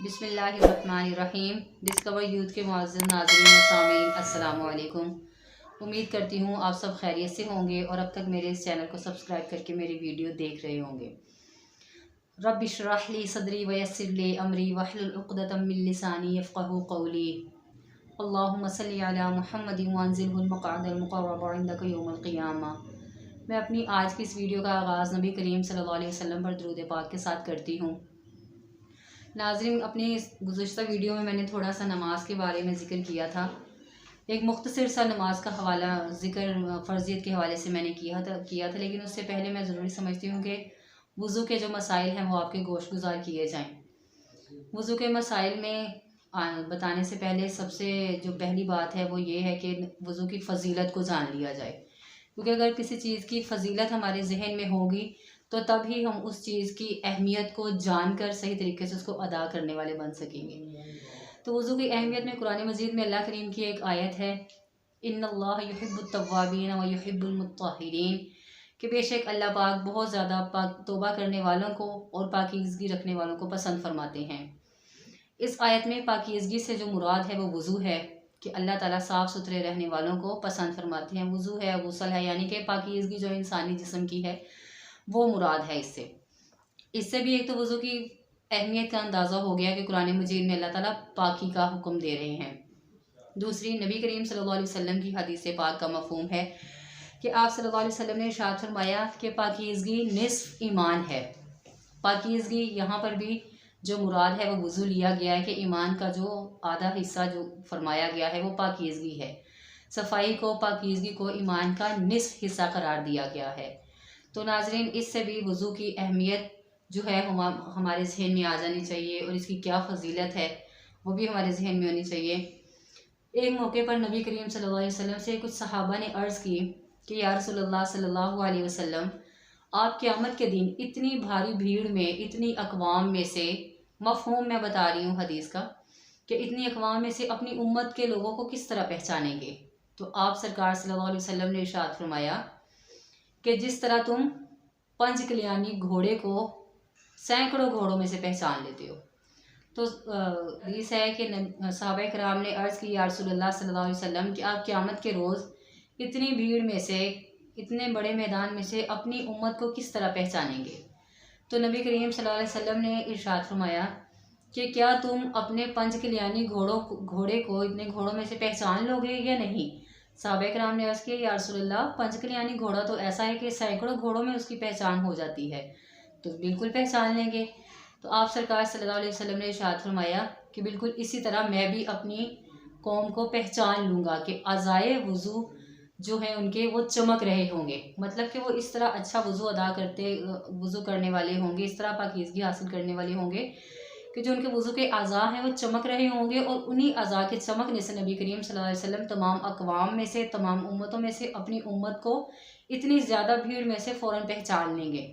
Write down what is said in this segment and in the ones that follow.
बिस्मिल्लाहिर्रहमानिर्रहीम। Discover youth के मुअज़्ज़ज़ नाज़रीन व सामीन, अस्सलामु अलैकुम। उम्मीद करती हूँ आप सब खैरियत से होंगे और अब तक मेरे इस चैनल को सब्सक्राइब करके मेरी वीडियो देख रहे होंगे। रब्बि इश्रह ली सदरी व यस्सिर ली अमरी वहलुल उक़दतम मिन लिसानी यफ़क़हू क़ौली। अल्लाहुम्मा सल्लि अला मुहम्मदिन वअंज़िलहुल मक़अदल मुक़र्रब इंदका यौमल क़ियामा। मैं अपनी आज की इस वीडियो का आगाज़ नबी करीम सल्लल्लाहु अलैहि वसल्लम पर दरूद पाक के साथ करती हूँ। नाज़रीन, अपनी गुज़श्ता वीडियो में मैंने थोड़ा सा नमाज के बारे में ज़िक्र किया था। एक मुख्तसर सा नमाज का हवाला ज़िक्र फ़र्ज़ियत के हवाले से मैंने किया था, लेकिन उससे पहले मैं ज़रूरी समझती हूँ कि वज़ू के जो मसाइल हैं वो आपके गोशगुजार किए जाएँ। वज़ू के मसाइल में बताने से पहले सबसे जो पहली बात है वो ये है कि वज़ू की फ़जीलत को जान लिया जाए, क्योंकि अगर किसी चीज़ की फ़जीलत हमारे जहन में होगी तो तभी हम उस चीज़ की अहमियत को जानकर सही तरीके से उसको अदा करने वाले बन सकेंगे। तो वज़ू की अहमियत में कुरान मजीद में अल्लाह करीम की एक आयत है, इन्नल्लाह युहिब्बुत तव्वाबीन व युहिब्बुल मुत्तहिरीन, कि बेशक अल्लाह पाक बहुत ज़्यादा तौबा करने वालों को और पाकीज़गी रखने वालों को पसंद फरमाते हैं। इस आयत में पाकीज़गी से जो मुराद है वो वज़ू है, कि अल्लाह ताला साफ़ सुथरे रहने वालों को पसंद फरमाते हैं। वज़ू है, गुस्ल है, यानी कि पाकीज़गी जो इंसानी जिस्म की है वो मुराद है। इससे भी एक तो वज़ू की अहमियत का अंदाज़ा हो गया कि कुरान मजीद में अल्लाह ताला पाकी का हुक्म दे रहे हैं। दूसरी, नबी करीम सल्लल्लाहु अलैहि वसल्लम की हदीस पाक का मफ़हूम है कि आप सल्लल्लाहु अलैहि वसल्लम ने इरशाद फरमाया कि पाकीज़गी निस्फ़ ईमान है। पाकीज़गी यहाँ पर भी जो मुराद है वो वज़ू लिया गया है कि ईमान का जो आधा हिस्सा जो फरमाया गया है वो पाकीज़गी है। सफाई को, पाकीज़गी को ईमान का निस्फ़ हिस्सा करार दिया गया है। तो नाज़रीन, इससे भी वज़ू की अहमियत जो है हमारे जहन में आ जानी चाहिए और इसकी क्या फ़जीलत है वो भी हमारे जहन में होनी चाहिए। एक मौके पर नबी करीम सल्लल्लाहु अलैहि वसल्लम से कुछ सहाबा ने अर्ज़ की कि या रसूलल्लाह सल्लल्लाहु अलैहि वसल्लम, आप क़यामत के दिन इतनी भारी भीड़ में, इतनी अक़वाम में से, मफ़हूम मैं बता रही हूँ हदीस का, कि इतनी अक़वाम में से अपनी उम्मत के लोगों को किस तरह पहचानेंगे। तो आप सरकार सल्लल्लाहु अलैहि वसल्लम ने इरशाद फरमाया कि जिस तरह तुम 5 कल्याणी घोड़े को सैकड़ों घोड़ों में से पहचान लेते हो। तो हदीस है कि सहाबा कराम ने अर्ज़ की, या रसूलल्लाह सल्लल्लाहु अलैहि वसल्लम, कि आप क़यामत के रोज़ इतनी भीड़ में से, इतने बड़े मैदान में से अपनी उम्मत को किस तरह पहचानेंगे। तो नबी करीम सल्लल्लाहु अलैहि वसल्लम ने इरशाद फरमाया कि क्या तुम अपने 5 कल्याणी घोड़े को इतने घोड़ों में से पहचान लोगे या नहीं। सहाबा कराम ने अर्ज़ किया, या रसूलल्लाह, 5 कल्याणी घोड़ा तो ऐसा है कि सैकड़ों घोड़ों में उसकी पहचान हो जाती है, तो बिल्कुल पहचान लेंगे। तो आप सरकार सल्लल्लाहु अलैहि वसल्लम ने इरशाद फरमाया कि बिल्कुल इसी तरह मैं भी अपनी कौम को पहचान लूँगा कि अज़ाए वज़ू जो है उनके वो चमक रहे होंगे, मतलब कि वो इस तरह अच्छा वज़ू करने वाले होंगे, इस तरह पाकीज़गी हासिल करने वाले होंगे कि जो उनके वज़ू के अज़ा हैं वो चमक रहे होंगे, और उन्हीं अज़ा के चमकने से नबी करीम सल्लल्लाहु अलैहि वसल्लम तमाम अक़वाम में से, तमाम उम्मतों में से अपनी उम्मत को इतनी ज़्यादा भीड़ में से फ़ौरन पहचान लेंगे।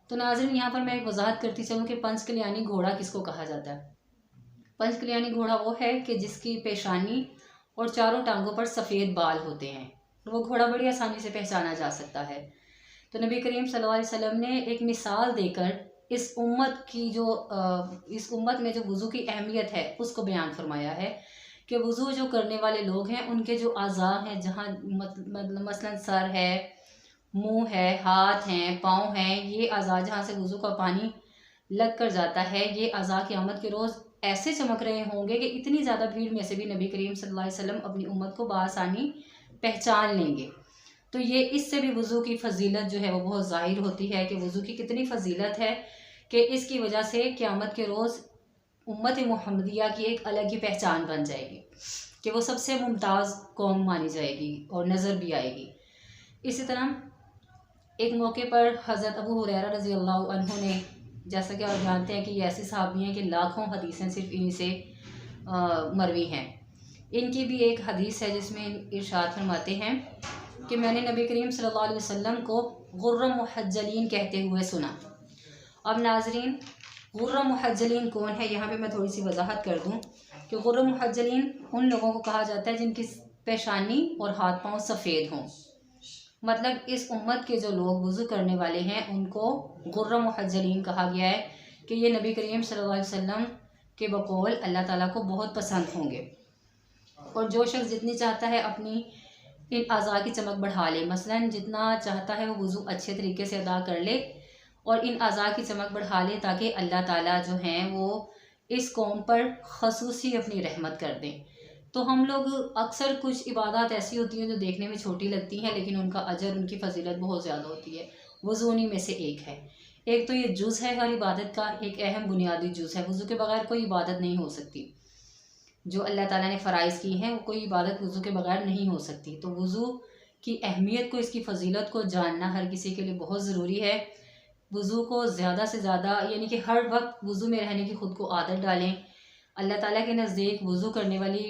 तो नाज़रीन, यहाँ पर मैं एक वजाहत करती चलूँ कि 5 कल्याणी घोड़ा किसको कहा जाता है। 5 कल्याणी घोड़ा वो है कि जिसकी पेशानी और चारों टांगों पर सफ़ेद बाल होते हैं, वो घोड़ा बड़ी आसानी से पहचाना जा सकता है। तो नबी करीम सल्लल्लाहु अलैहि वसल्लम ने एक मिसाल देकर इस उम्मत में जो वज़ू की अहमियत है उसको बयान फरमाया है कि वज़ू जो करने वाले लोग हैं उनके जो अज़ा हैं, जहाँ मतलब मसलन सर है, मुंह है, हाथ हैं, पाँव हैं, ये अज़ा जहाँ से वज़ू का पानी लग कर जाता है, ये अज़ा क़यामत के रोज़ ऐसे चमक रहे होंगे कि इतनी ज़्यादा भीड़ में से भी नबी करीम सल्लल्लाहु अलैहि वसल्लम अपनी उम्मत को बासानी पहचान लेंगे। तो ये इससे भी वज़ू की फ़जीलत जो है वो बहुत ज़ाहिर होती है कि वज़ू की कितनी फ़जीलत है, कि इसकी वजह से क़यामत के रोज़ उम्मत मुहम्मदिया की एक अलग ही पहचान बन जाएगी, कि वो सबसे मुमताज़ कौम मानी जाएगी और नज़र भी आएगी। इसी तरह एक मौके पर हज़रत अबू हुरैरा रज़ी अल्लाह अन्हु ने, जैसा कि आप जानते हैं कि ये ऐसी सहाबी हैं कि लाखों हदीसें सिर्फ इन्हीं से मरवी हैं। इनकी भी एक हदीस है जिसमें इरशाद फरमाते हैं कि मैंने नबी करीम सल्लल्लाहु अलैहि वसल्लम को गुर्रम मुहज्जलीन कहते हुए सुना। अब नाज़रीन, गुर्रम मुहज्जलीन कौन है, यहाँ पे मैं थोड़ी सी वजाहत कर दूँ कि गुर्रम मुहज्जलीन उन लोगों को कहा जाता है जिनकी पेशानी और हाथ पाँव सफ़ेद हों। मतलब इस उम्मत के जो लोग वज़ू करने वाले हैं उनको गुर्रम मुहज्जलीन कहा गया है, कि ये नबी करीम सल्लल्लाहु अलैहि वसल्लम के बकौल अल्लाह ताला को बहुत पसंद होंगे। और जो शख्स जितनी चाहता है अपनी इन अज़ा की चमक बढ़ा ले, मसलन जितना चाहता है वो वज़ू अच्छे तरीके से अदा कर ले और इन अज़ा की चमक बढ़ा ले, ताकि अल्लाह ताला जो हैं वो इस कौम पर ख़ुसूसी अपनी रहमत कर दें। तो हम लोग अक्सर कुछ इबादत ऐसी होती हैं जो देखने में छोटी लगती हैं, लेकिन उनका अजर, उनकी फ़जीलत बहुत ज़्यादा होती है। वज़ू उन्हीं में से एक है। एक तो ये जुज़ है हर इबादत का, एक अहम बुनियादी जुज़ है। वज़ू के बगैर कोई इबादत नहीं हो सकती। जो अल्लाह ताला ने फ़राइज़ की हैं वो कोई इबादत वज़ू के बगैर नहीं हो सकती। तो वज़ू की अहमियत को, इसकी फ़जीलत को जानना हर किसी के लिए बहुत ज़रूरी है। वज़ू को ज़्यादा से ज़्यादा, यानी कि हर वक्त वज़ू में रहने की ख़ुद को आदत डालें। अल्लाह ताला के नज़दीक वज़ू करने वाली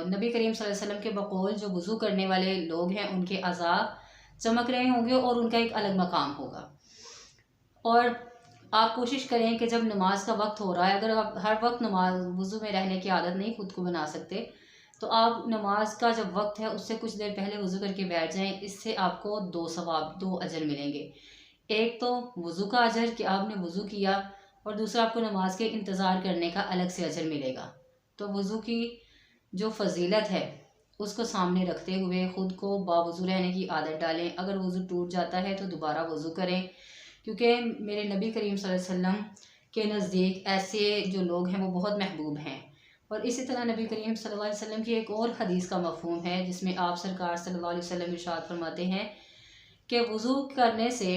नबी करीम सल्लल्लाहु अलैहि वसल्लम के बकौल जो वज़ू करने वाले लोग हैं उनके अज़ा चमक रहे होंगे और उनका एक अलग मकाम होगा। और आप कोशिश करें कि जब नमाज का वक्त हो रहा है, अगर आप हर वक्त नमाज वज़ू में रहने की आदत नहीं ख़ुद को बना सकते, तो आप नमाज का जब वक्त है उससे कुछ देर पहले वज़ू करके बैठ जाएं। इससे आपको 2 सवाब, 2 अजर मिलेंगे। एक तो वज़ू का अजर कि आपने वज़ू किया, और दूसरा आपको नमाज के इंतज़ार करने का अलग से अजर मिलेगा। तो वज़ू की जो फजीलत है उसको सामने रखते हुए ख़ुद को बावज़ू रहने की आदत डालें। अगर वज़ू टूट जाता है तो दोबारा वज़ू करें, क्योंकि मेरे नबी करीम सल्लल्लाहु अलैहि वसल्लम के नज़दीक ऐसे जो लोग हैं वो बहुत महबूब हैं। और इसी तरह नबी करीम सल्लल्लाहु अलैहि वसल्लम की एक और हदीस का मफ़हूम है, जिसमें आप सरकार सल्लल्लाहु अलैहि वसल्लम इरशाद फरमाते हैं कि वज़ू करने से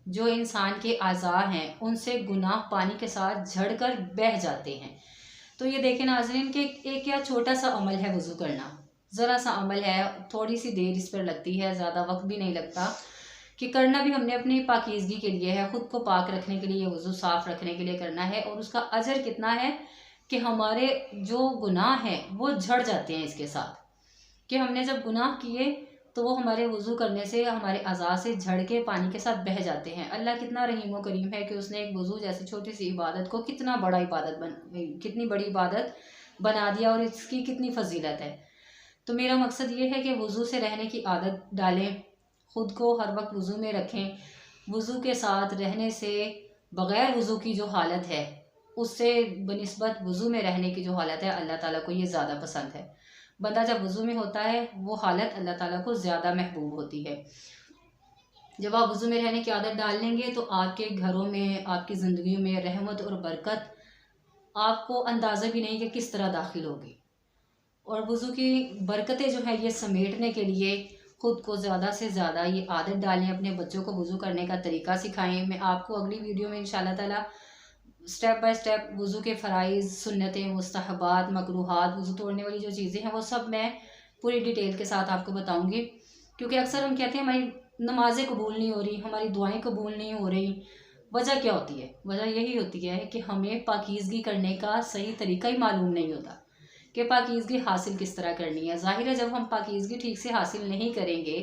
जो इंसान के अज़ा हैं उनसे गुनाह पानी के साथ झड़कर बह जाते हैं। तो ये देखें नाज़रीन कि एक क्या छोटा सा अमल है वज़ू करना, ज़रा सा अमल है, थोड़ी सी देर इस पर लगती है, ज़्यादा वक्त भी नहीं लगता, कि करना भी हमने अपनी पाकीज़गी के लिए है, ख़ुद को पाक रखने के लिए, वज़ू साफ़ रखने के लिए करना है। और उसका अजर कितना है कि हमारे जो गुनाह हैं वो झड़ जाते हैं इसके साथ, कि हमने जब गुनाह किए तो वो हमारे वज़ू करने से, हमारे अज़ा से झड़ के पानी के साथ बह जाते हैं। अल्लाह कितना रहीम व करीम है कि उसने एक वज़ू जैसी छोटी सी इबादत को कितनी बड़ी इबादत बना दिया, और इसकी कितनी फजीलत है। तो मेरा मकसद ये है कि वज़ू से रहने की आदत डालें, ख़ुद को हर वक्त वज़ू में रखें। वज़ू के साथ रहने से बग़ैर वज़ू की जो हालत है उससे बनिस्बत वज़ू में रहने की जो हालत है अल्लाह ताला को ये ज़्यादा पसंद है। बंदा जब वज़ू में होता है वो हालत अल्लाह ताला को ज़्यादा महबूब होती है। जब आप वज़ू में रहने की आदत डाल लेंगे तो आपके घरों में, आपकी ज़िंदगी में रहमत और बरकत आपको अंदाज़ा भी नहीं कि किस तरह दाखिल होगी। और वज़ू की बरकतें जो है ये समेटने के लिए ख़ुद को ज़्यादा से ज़्यादा ये आदत डालें, अपने बच्चों को वज़ू करने का तरीका सिखाएं। मैं आपको अगली वीडियो में इंशाअल्लाह ताला स्टेप बाय स्टेप वज़ू के फ़राइज़, सुन्नतें, मुस्तहबात, मकरूहात, वज़ू तोड़ने वाली जो चीज़ें हैं वो सब मैं पूरी डिटेल के साथ आपको बताऊंगी। क्योंकि अक्सर हम कहते हैं हमारी नमाज़ें कबूल नहीं हो रही, हमारी दुआएं कबूल नहीं हो रही। वजह क्या होती है? वजह यही होती है कि हमें पाकीज़गी करने का सही तरीका ही मालूम नहीं होता कि पाकीज़गी हासिल किस तरह करनी है। ज़ाहिर है जब हम पाकीज़गी ठीक से हासिल नहीं करेंगे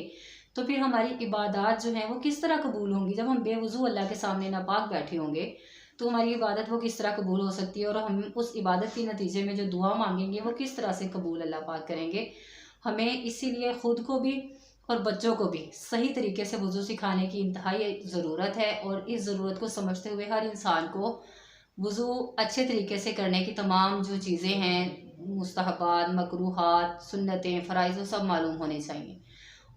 तो फिर हमारी इबादत जो है वो किस तरह कबूल होंगी। जब हम बेवज़ू अल्लाह के सामने नापाक बैठे होंगे तो हमारी इबादत वो किस तरह कबूल हो सकती है, और हम उस इबादत के नतीजे में जो दुआ मांगेंगे वो किस तरह से कबूल अल्लाह पाक करेंगे। हमें इसीलिए ख़ुद को भी और बच्चों को भी सही तरीके से वज़ू सिखाने की इंतहाई ज़रूरत है। और इस ज़रूरत को समझते हुए हर इंसान को वज़ू अच्छे तरीके से करने की तमाम जो चीज़ें हैं, मुस्तहबात, मकरूहात, सुन्नतें, फ़राइज़, वो सब मालूम होने चाहिए।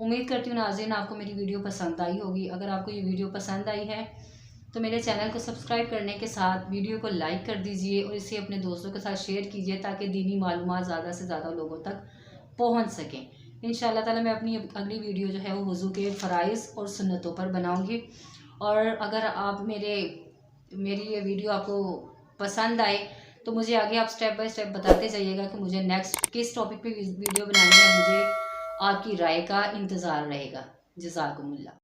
उम्मीद करती हूँ नाज़रीन आपको मेरी वीडियो पसंद आई होगी। अगर आपको ये वीडियो पसंद आई है तो मेरे चैनल को सब्सक्राइब करने के साथ वीडियो को लाइक कर दीजिए और इसे अपने दोस्तों के साथ शेयर कीजिए, ताकि दीनी मालूमात ज़्यादा से ज़्यादा लोगों तक पहुंच सकें। इंशाअल्लाह ताला मैं अपनी अगली वीडियो जो है वो वज़ू के फ़राइज़ और सुन्नतों पर बनाऊंगी। और अगर आप मेरी ये वीडियो आपको पसंद आए तो मुझे आगे आप स्टेप बाय स्टेप बताते जाइएगा कि मुझे नेक्स्ट किस टॉपिक पे वीडियो बनानी है। मुझे आपकी राय का इंतज़ार रहेगा। जज़ाकुमुल्लाह।